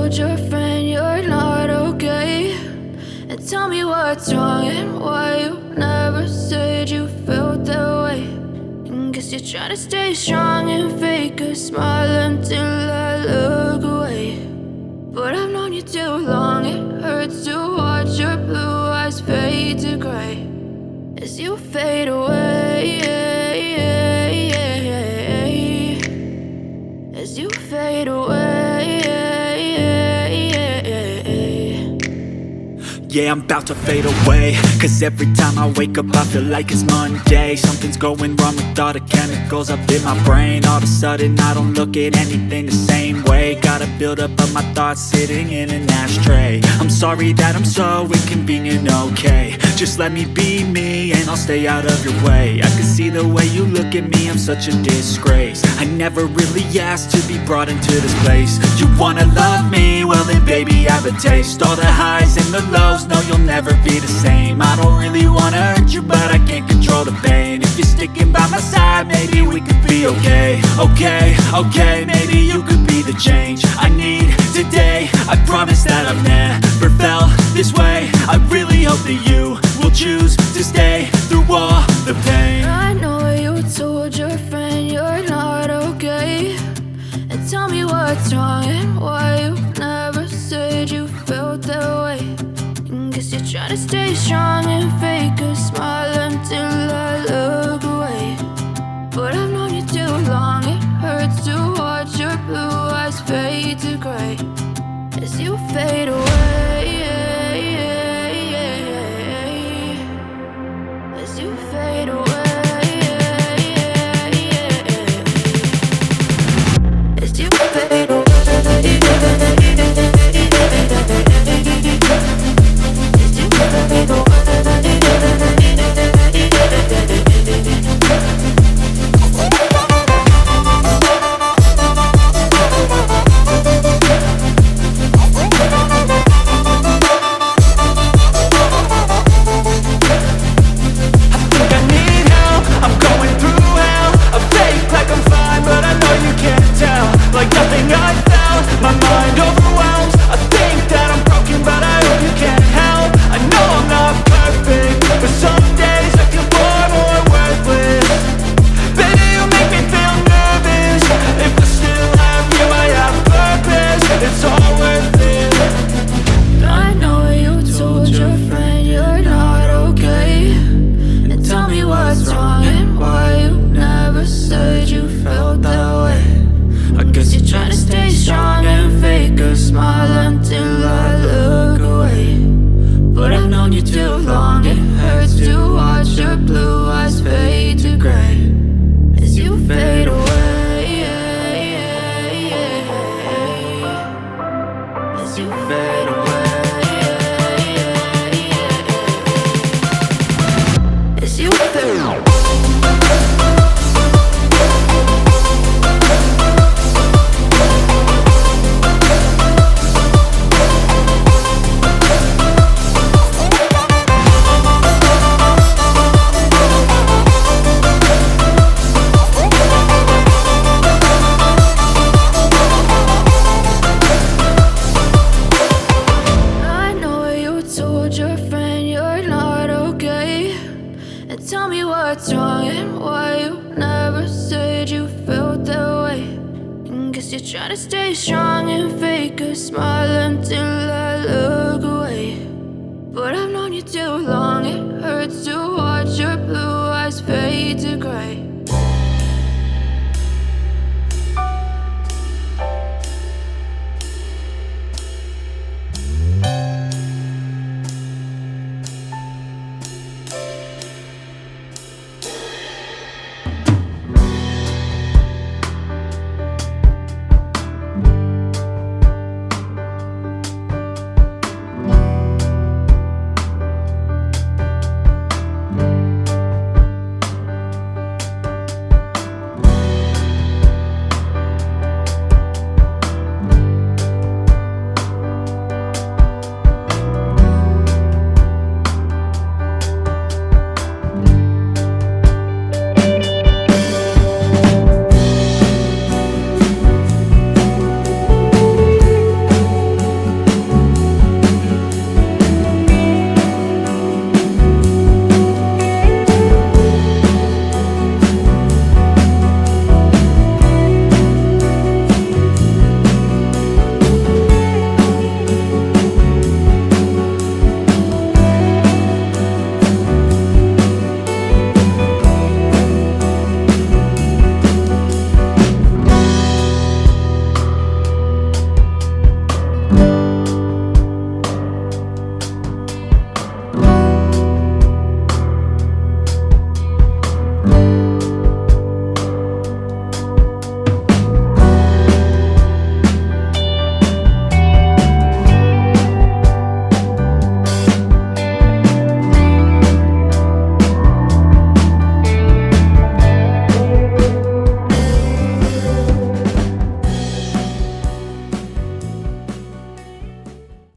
told your friend you're not okay, and tell me what's wrong and why you never said you felt that way. And guess you're trying to stay strong and fake a smile until I look away. But I've known you too long, it hurts to watch your blue eyes fade to gray as you fade away, as you fade away. Yeah, I'm about to fade away, cause every time I wake up I feel like it's Monday. Something's going wrong with all the chemicals up in my brain. All of a sudden I don't look at anything the same way. Got a buildup of my thoughts sitting in an ashtray. I'm sorry that I'm so inconvenient, okay. Just let me be me and I'll stay out of your way. I can see the way you look at me, I'm such a disgrace. I never really asked to be brought into this place. You wanna love me? Well then baby, have a taste. All the highs and the lows, no, you'll never be the same. I don't really wanna hurt you, but I can't control the pain. If you're sticking by my side, maybe we could be okay. Okay, maybe you could be the change I need today. I promise that I've never felt this way. I really hope that you will choose to stay through all the pain. I know you told your friend you're not okay, and tell me what's wrong and why you never said you felt that way. Guess you're trying to stay strong and fake a smile until I look away. But I've known you too long, it hurts to watch your blue eyes fade to gray as you fade away, as you fade away, as you fade away. Tell me what's wrong and why you never said you felt that way. And guess you're trying to stay strong and fake a smile until I look away. But I've known you too long, it hurts to watch your blue eyes fade to gray